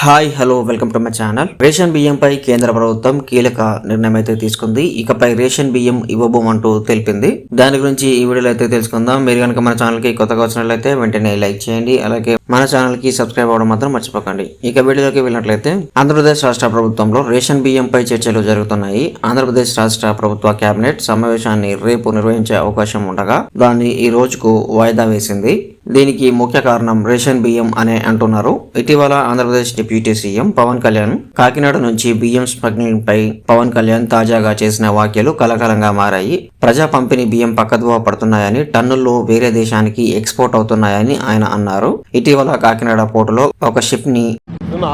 Hi hello welcome to my channel. Ration బియ్యంపై కేంద్ర ప్రభుత్వం కీలక నిర్ణయం అయితే తీసుకుంది. ఇకపై రేషన్ బియ్యం ఇవ్వబోమంటూ తెలిపింది. దాని గురించి ఈ వీడియోలో అయితే తెలుసుకుందాం. మీరు కనుక మన ఛానల్ కి కొత్తగా వచ్చినట్లయితే వెంటనే లైక్ చేయండి. అలాగే మన ఛానల్ కి సబ్స్క్రైబ్ అవ్వడం మాత్రం మర్చిపోకండి. ఇక వీడియోలోకి వెళ్ళినట్లయితే ఆంధ్రప్రదేశ్ రాష్ట్ర ప్రభుత్వంలో రేషన్ బియ్యంపై చర్చలు జరుగుతున్నాయి. ఆంధ్రప్రదేశ్ రాష్ట్ర ప్రభుత్వ కేబినెట్ సమావేశాన్ని రేపు నిర్వహించే అవకాశం ఉండగా దాన్ని ఈ రోజుకు వాయిదా వేసింది. దీనికి ముఖ్య కారణం రేషన్ బియ్యం అనే అంటున్నారు. ఇటీవల ఆంధ్రప్రదేశ్ డిప్యూటీ సీఎం పవన్ కళ్యాణ్ కాకినాడ నుంచి బియ్యం స్మగ్లింగ్ పై పవన్ కళ్యాణ్ తాజాగా చేసిన వ్యాఖ్యలు కలకలంగా మారాయి. ప్రజా పంపిణీ బియ్యం పక్కదోవ పడుతున్నాయని, టన్నుల్లో వేరే దేశానికి ఎక్స్పోర్ట్ అవుతున్నాయని ఆయన అన్నారు. ఇటీవల కాకినాడ పోర్టులో ఒక షిప్ ని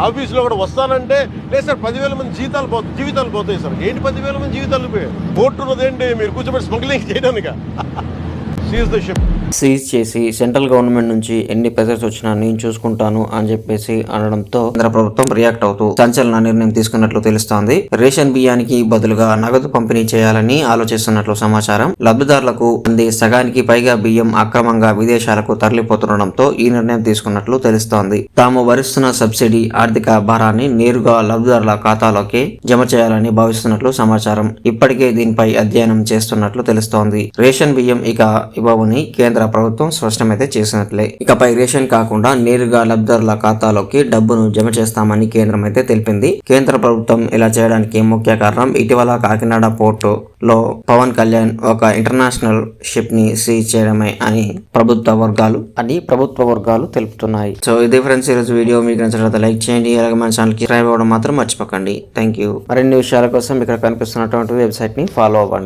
ఆఫీసులో కూడా వస్తానంటే లేదు సార్ 10,000 మంది జీవితాలు పోతాయి సార్. ఏంటి 10,000 మంది జీవితాలు పోర్టు ఉన్నదేంటి మీరు కూర్చోబెట్టి స్మగ్లింగ్ చేయడానికి సీజ్ చేసి సెంట్రల్ గవర్నమెంట్ నుంచి ఎన్ని ప్రెజర్స్ వచ్చినా నేను చూసుకుంటాను అని చెప్పేసి అనడంతో కేంద్ర ప్రభుత్వం రియాక్ట్ అవుతూ సంచలన నిర్ణయం తీసుకున్నట్లు తెలుస్తోంది. రేషన్ బియ్యానికి బదులుగా నగదు పంపిణీ చేయాలని ఆలోచిస్తున్నట్లు సమాచారం. లబ్ధిదారులకు అంది సగానికి పైగా బియ్యం అక్రమంగా విదేశాలకు తరలిపోతుండడంతో ఈ నిర్ణయం తీసుకున్నట్లు తెలుస్తోంది. తాము భరిస్తున్న సబ్సిడీ ఆర్థిక భారాన్ని నేరుగా లబ్ధిదారుల ఖాతాలోకి జమ చేయాలని భావిస్తున్నట్లు సమాచారం. ఇప్పటికే దీనిపై అధ్యయనం చేస్తున్నట్లు తెలుస్తోంది. రేషన్ బియ్యం ఇక ఇవ్వని కేంద్ర ప్రభుత్వం స్పష్టమైతే చేసినట్లే. ఇకపై రేషన్ కాకుండా నేరుగా లబ్ధిదారుల ఖాతాలోకి డబ్బును జమ చేస్తామని కేంద్రం అయితే తెలిపింది. కేంద్ర ప్రభుత్వం ఇలా చేయడానికి ముఖ్య కారణం ఇటీవల కాకినాడ పోర్టు లో పవన్ కళ్యాణ్ ఒక ఇంటర్నేషనల్ షిప్ ని సీజ్ చేయడమే అని ప్రభుత్వ వర్గాలు తెలుపుతున్నాయి. సో ఇది ఫ్రెండ్స్ ఈరోజు వీడియో. మీకు నచ్చినట్లయితే లైక్ చేయండి. అలాగే మన ఛానల్ కి సబ్స్క్రైబ్ అవ్వడం మాత్రం మర్చిపోకండి. Thank you. మరిన్ని విషయాల కోసం ఇక్కడ కనిపిస్తున్నటువంటి వెబ్సైట్ ని ఫాలో అవ్వండి.